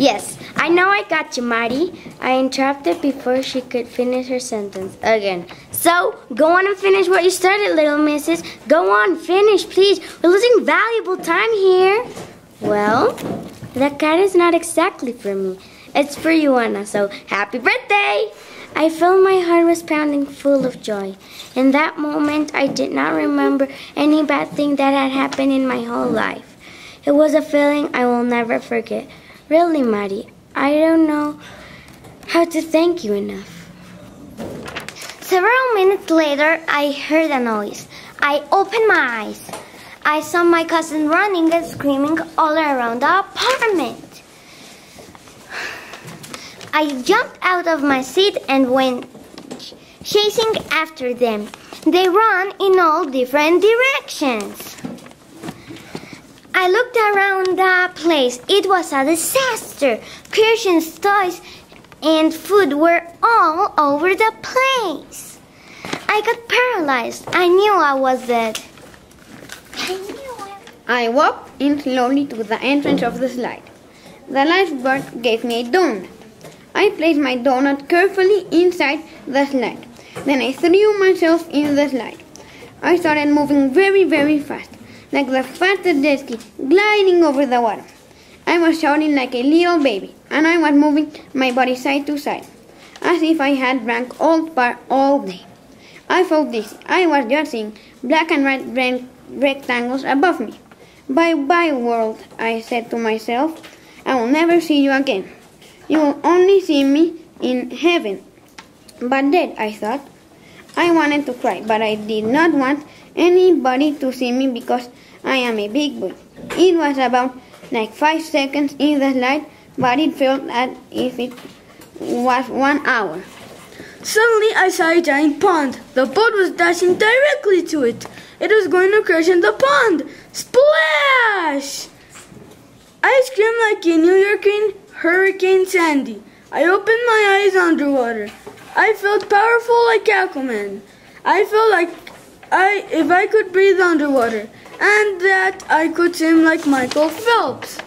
Yes, I know I got you, Marty. I interrupted before she could finish her sentence again. So, go on and finish what you started, little missus. Go on, finish, please. We're losing valuable time here. Well, that card is not exactly for me. It's for you, Anna, so happy birthday! I felt my heart was pounding full of joy. In that moment, I did not remember any bad thing that had happened in my whole life. It was a feeling I will never forget. Really, Marty, I don't know how to thank you enough. Several minutes later, I heard a noise. I opened my eyes. I saw my cousin running and screaming all around the apartment. I jumped out of my seat and went chasing after them. They ran in all different directions. I looked around the place. It was a disaster. Christian's toys and food were all over the place. I got paralyzed. I knew I was dead. I walked in slowly to the entrance of the slide. The lifeguard gave me a donut. I placed my donut carefully inside the slide. Then I threw myself in the slide. I started moving very, very fast, like the fastest jet ski, gliding over the water. I was shouting like a little baby, and I was moving my body side to side, as if I had drank Old Par all day. I felt dizzy. I was just seeing black and white rectangles above me. Bye-bye, world, I said to myself. I will never see you again. You will only see me in heaven. But dead, I thought. I wanted to cry, but I did not want anybody to see me because I am a big boy. It was about like 5 seconds in the slide, but it felt as if it was 1 hour. Suddenly I saw a giant pond. The boat was dashing directly to it. It was going to crash in the pond. Splash! I screamed like a New York Hurricane Sandy. I opened my eyes underwater. I felt powerful like Aquaman. I felt like if I could breathe underwater, and that I could swim like Michael Phelps.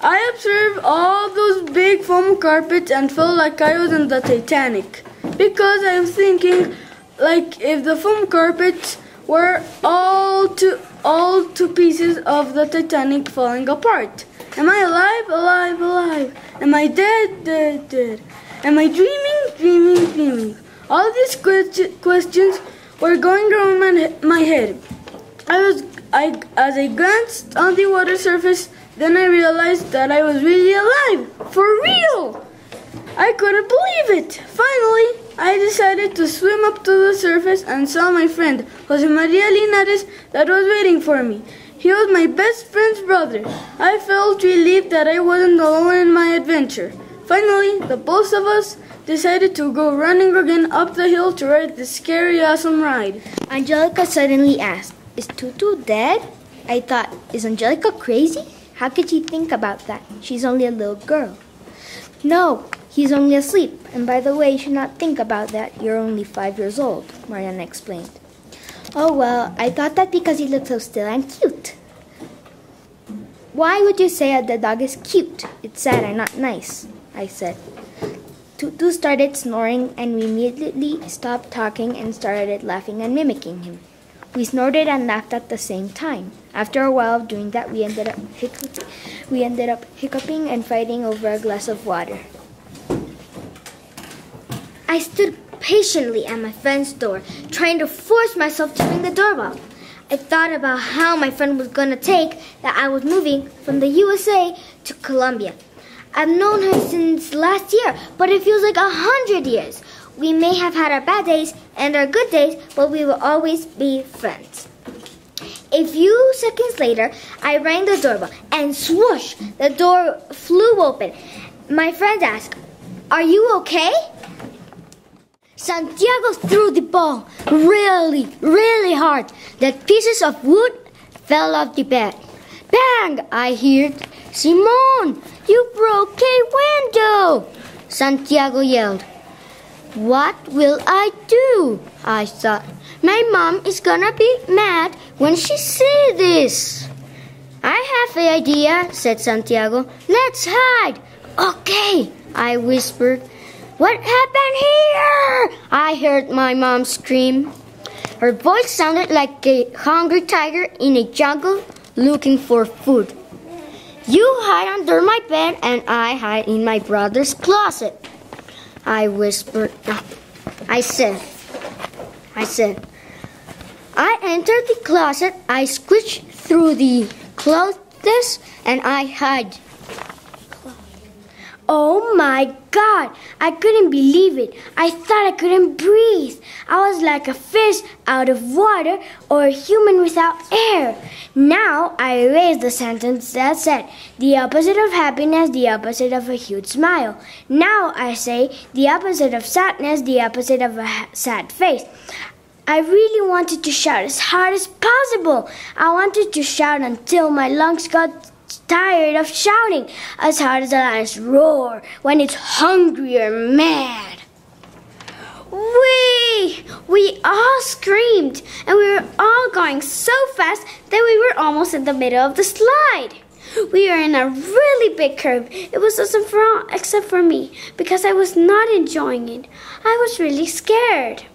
I observed all those big foam carpets and felt like I was in the Titanic, because I was thinking like if the foam carpets were all two pieces of the Titanic falling apart. Am I alive? Alive, alive. Am I dead? Dead, dead. Am I dreaming? Dreaming, dreaming. All these questions were going around my head. As I glanced on the water surface, then I realized that I was really alive. For real! I couldn't believe it. Finally, I decided to swim up to the surface and saw my friend, Jose Maria Linares, that was waiting for me. He was my best friend's brother. I felt relieved that I wasn't alone in my adventure. Finally, the both of us decided to go running again up the hill to ride the scary, awesome ride. Angelica suddenly asked, "Is Tutu dead?" I thought, is Angelica crazy? How could she think about that? She's only a little girl. No, he's only asleep. And by the way, you should not think about that. You're only 5 years old, Mariana explained. Oh, well, I thought that because he looked so still and cute. Why would you say the dog is cute? It's sad and not nice, I said. Tutu started snoring and we immediately stopped talking and started laughing and mimicking him. We snorted and laughed at the same time. After a while of doing that, we ended up hiccuping and fighting over a glass of water. I stood patiently at my friend's door, trying to force myself to ring the doorbell. I thought about how my friend was going to take that I was moving from the USA to Colombia. I've known her since last year, but it feels like 100 years. We may have had our bad days and our good days, but we will always be friends. A few seconds later, I rang the doorbell, and swoosh, the door flew open. My friend asked, "Are you okay?" Santiago threw the ball really, really hard that pieces of wood fell off the bed. Bang! I heard. "Simon, you broke a window!" Santiago yelled. What will I do? I thought. My mom is gonna be mad when she sees this. I have an idea, said Santiago. Let's hide. Okay, I whispered. What happened here? I heard my mom scream. Her voice sounded like a hungry tiger in a jungle looking for food. You hide under my bed and I hide in my brother's closet. I whispered. No, I said. I entered the closet, I squished through the clothes, and I hid. Oh my God, I couldn't believe it. I thought I couldn't breathe. I was like a fish out of water or a human without air. Now I erased the sentence that said, the opposite of happiness, the opposite of a huge smile. Now I say, the opposite of sadness, the opposite of a sad face. I really wanted to shout as hard as possible. I wanted to shout until my lungs got tired of shouting, as hard as a lion's roar when it's hungry or mad. We all screamed, and we were all going so fast that we were almost in the middle of the slide. We were in a really big curve. It was awesome for all except for me, because I was not enjoying it. I was really scared.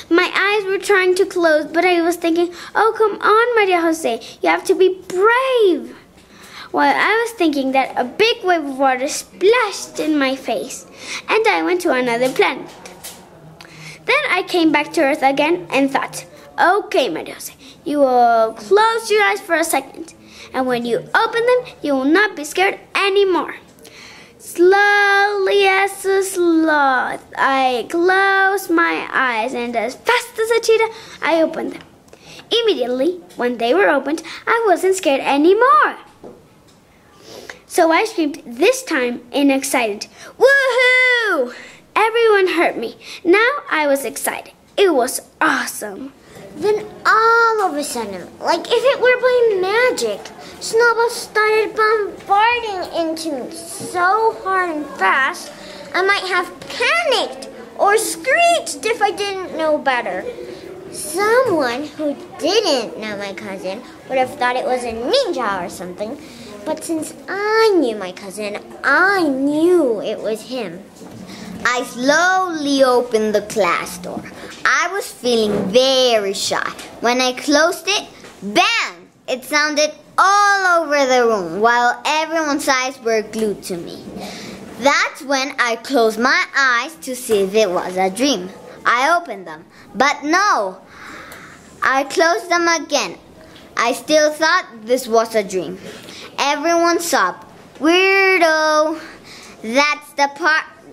My eyes were trying to close, but I was thinking, oh, come on, Maria Jose, you have to be brave. While I was thinking that, a big wave of water splashed in my face, and I went to another planet. Then I came back to Earth again and thought, okay, Maria Jose, you will close your eyes for a second, and when you open them, you will not be scared anymore. Slowly as a sloth, I closed my eyes, and as fast as a cheetah, I opened them. Immediately, when they were opened, I wasn't scared anymore. So I screamed, this time in excited, woohoo! Everyone heard me. Now I was excited. It was awesome. Then all of a sudden, like if it were by magic, snowballs started bombarding into me so hard and fast, I might have panicked or screeched if I didn't know better. Someone who didn't know my cousin would have thought it was a ninja or something, but since I knew my cousin, I knew it was him. I slowly opened the class door. I was feeling very shy. When I closed it, bam! It sounded all over the room while everyone's eyes were glued to me. That's when I closed my eyes to see if it was a dream. I opened them, but no! I closed them again. I still thought this was a dream. Everyone sobbed, weirdo!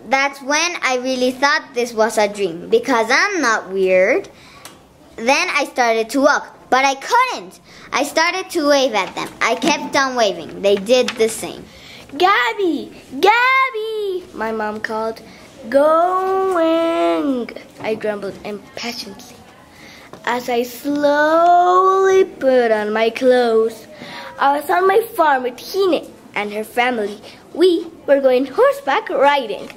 That's when I really thought this was a dream, because I'm not weird. Then I started to walk, but I couldn't. I started to wave at them. I kept on waving. They did the same. Gabby! Gabby! My mom called. Going! I grumbled impatiently as I slowly put on my clothes. I was on my farm with Hine and her family. We were going horseback riding.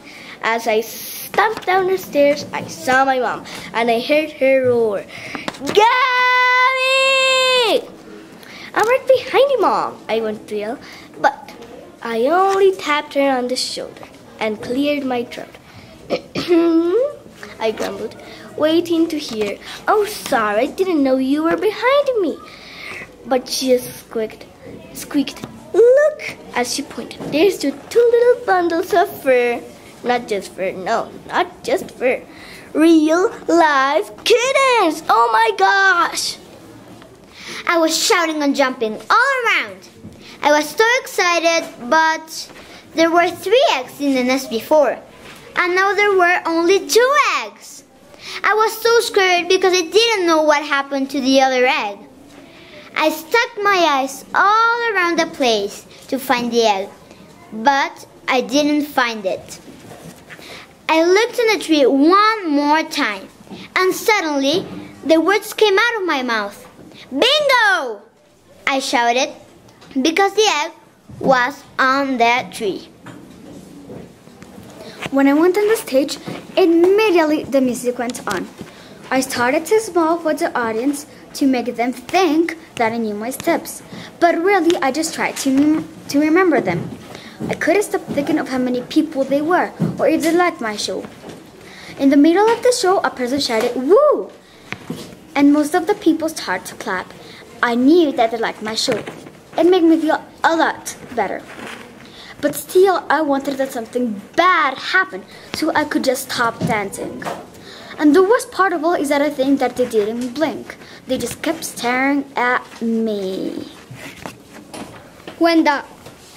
As I stumped down the stairs, I saw my mom, and I heard her roar, Gabby! I'm right behind you, Mom, I wanted to yell, but I only tapped her on the shoulder and cleared my throat. I grumbled, waiting to hear, oh, sorry, I didn't know you were behind me. But she just squeaked, look, as she pointed. There's your 2 little bundles of fur. Not just fur, no, not just fur. Real live kittens! Oh my gosh! I was shouting and jumping all around. I was so excited, but there were 3 eggs in the nest before, and now there were only 2 eggs. I was so scared because I didn't know what happened to the other egg. I stuck my eyes all around the place to find the egg, but I didn't find it. I looked in the tree one more time, and suddenly the words came out of my mouth. Bingo! I shouted, because the egg was on that tree. When I went on the stage, immediately the music went on. I started to smile for the audience to make them think that I knew my steps. But really, I just tried to remember them. I couldn't stop thinking of how many people they were, or if they liked my show. In the middle of the show, a person shouted, "Woo!" And most of the people started to clap. I knew that they liked my show. It made me feel a lot better. But still, I wanted that something bad happened so I could just stop dancing. And the worst part of all is that I think that they didn't blink. They just kept staring at me. When the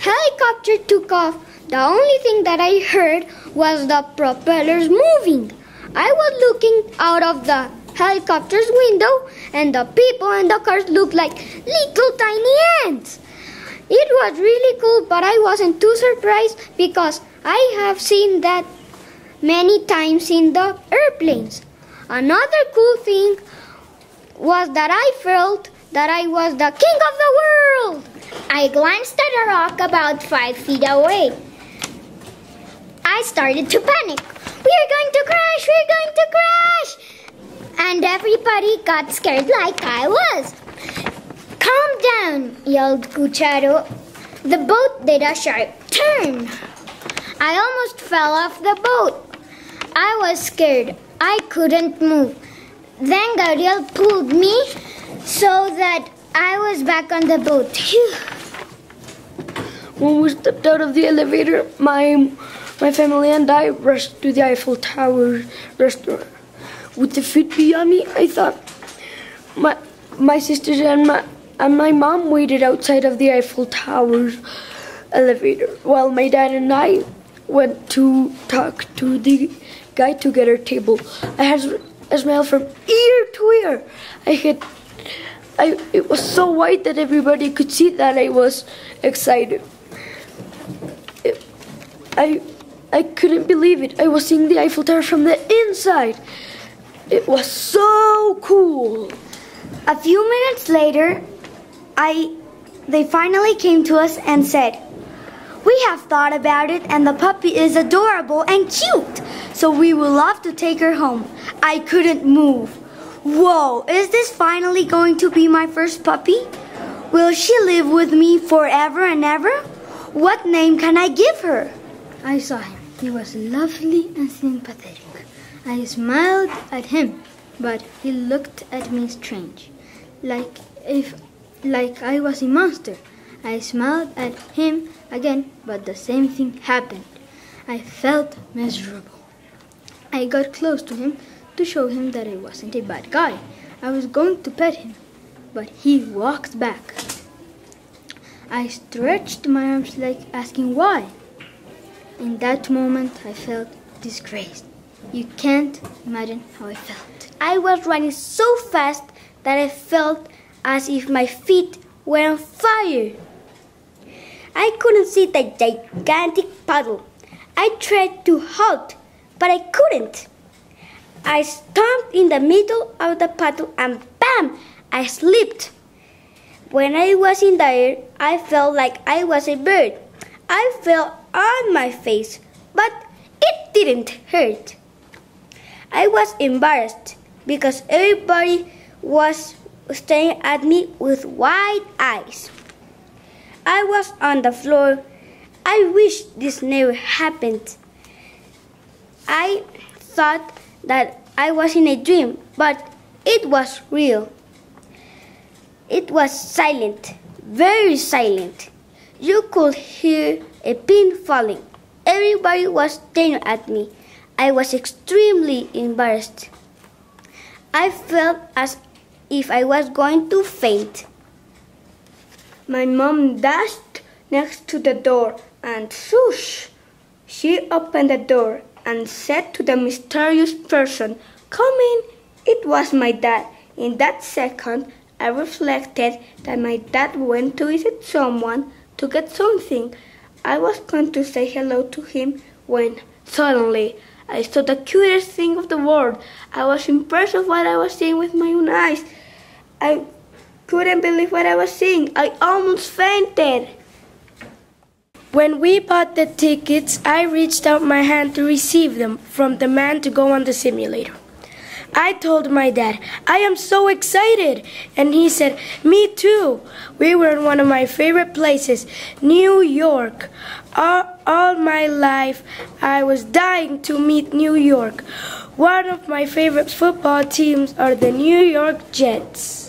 helicopter took off, the only thing that I heard was the propellers moving. I was looking out of the helicopter's window, and the people in the cars looked like little tiny ants. It was really cool, but I wasn't too surprised because I have seen that many times in the airplanes. Another cool thing was that I felt that I was the king of the world. I glanced at a rock about 5 feet away. I started to panic. We're going to crash! We're going to crash! And everybody got scared like I was. Calm down, yelled Cucharo. The boat did a sharp turn. I almost fell off the boat. I was scared. I couldn't move. Then Gabriel pulled me so that I was back on the boat. Phew. When we stepped out of the elevator, my family and I rushed to the Eiffel Tower restaurant. With the food beyond me, I thought my sisters and my mom waited outside of the Eiffel Tower elevator while my dad and I went to talk to the guy to get our table. I had a smile from ear to ear. It was so white that everybody could see that I was excited. I couldn't believe it. I was seeing the Eiffel Tower from the inside. It was so cool. A few minutes later, they finally came to us and said, "We have thought about it, and the puppy is adorable and cute, so we would love to take her home." I couldn't move. Whoa, is this finally going to be my first puppy? Will she live with me forever and ever? What name can I give her? I saw him. He was lovely and sympathetic. I smiled at him, but he looked at me strange, like I was a monster. I smiled at him again, but the same thing happened. I felt miserable. I got close to him to show him that I wasn't a bad guy. I was going to pet him, but he walked back. I stretched my arms like asking why. In that moment, I felt disgraced. You can't imagine how I felt. I was running so fast that I felt as if my feet were on fire. I couldn't see the gigantic puddle. I tried to halt, but I couldn't. I stomped in the middle of the puddle and bam! I slipped. When I was in the air, I felt like I was a bird. I fell on my face, but it didn't hurt. I was embarrassed because everybody was staring at me with wide eyes. I was on the floor. I wish this never happened. I thought that I was in a dream, but it was real. It was silent, very silent. You could hear a pin falling. Everybody was staring at me. I was extremely embarrassed. I felt as if I was going to faint. My mom dashed next to the door and swoosh! She opened the door and said to the mysterious person, "Come in." It was my dad. In that second, I reflected that my dad went to visit someone to get something. I was going to say hello to him when suddenly I saw the cutest thing of the world. I was impressed with what I was seeing with my own eyes. I couldn't believe what I was seeing. I almost fainted. When we bought the tickets, I reached out my hand to receive them from the man to go on the simulator. I told my dad, I am so excited. And he said, me too. We were in one of my favorite places, New York. All my life, I was dying to meet New York. One of my favorite football teams are the New York Jets.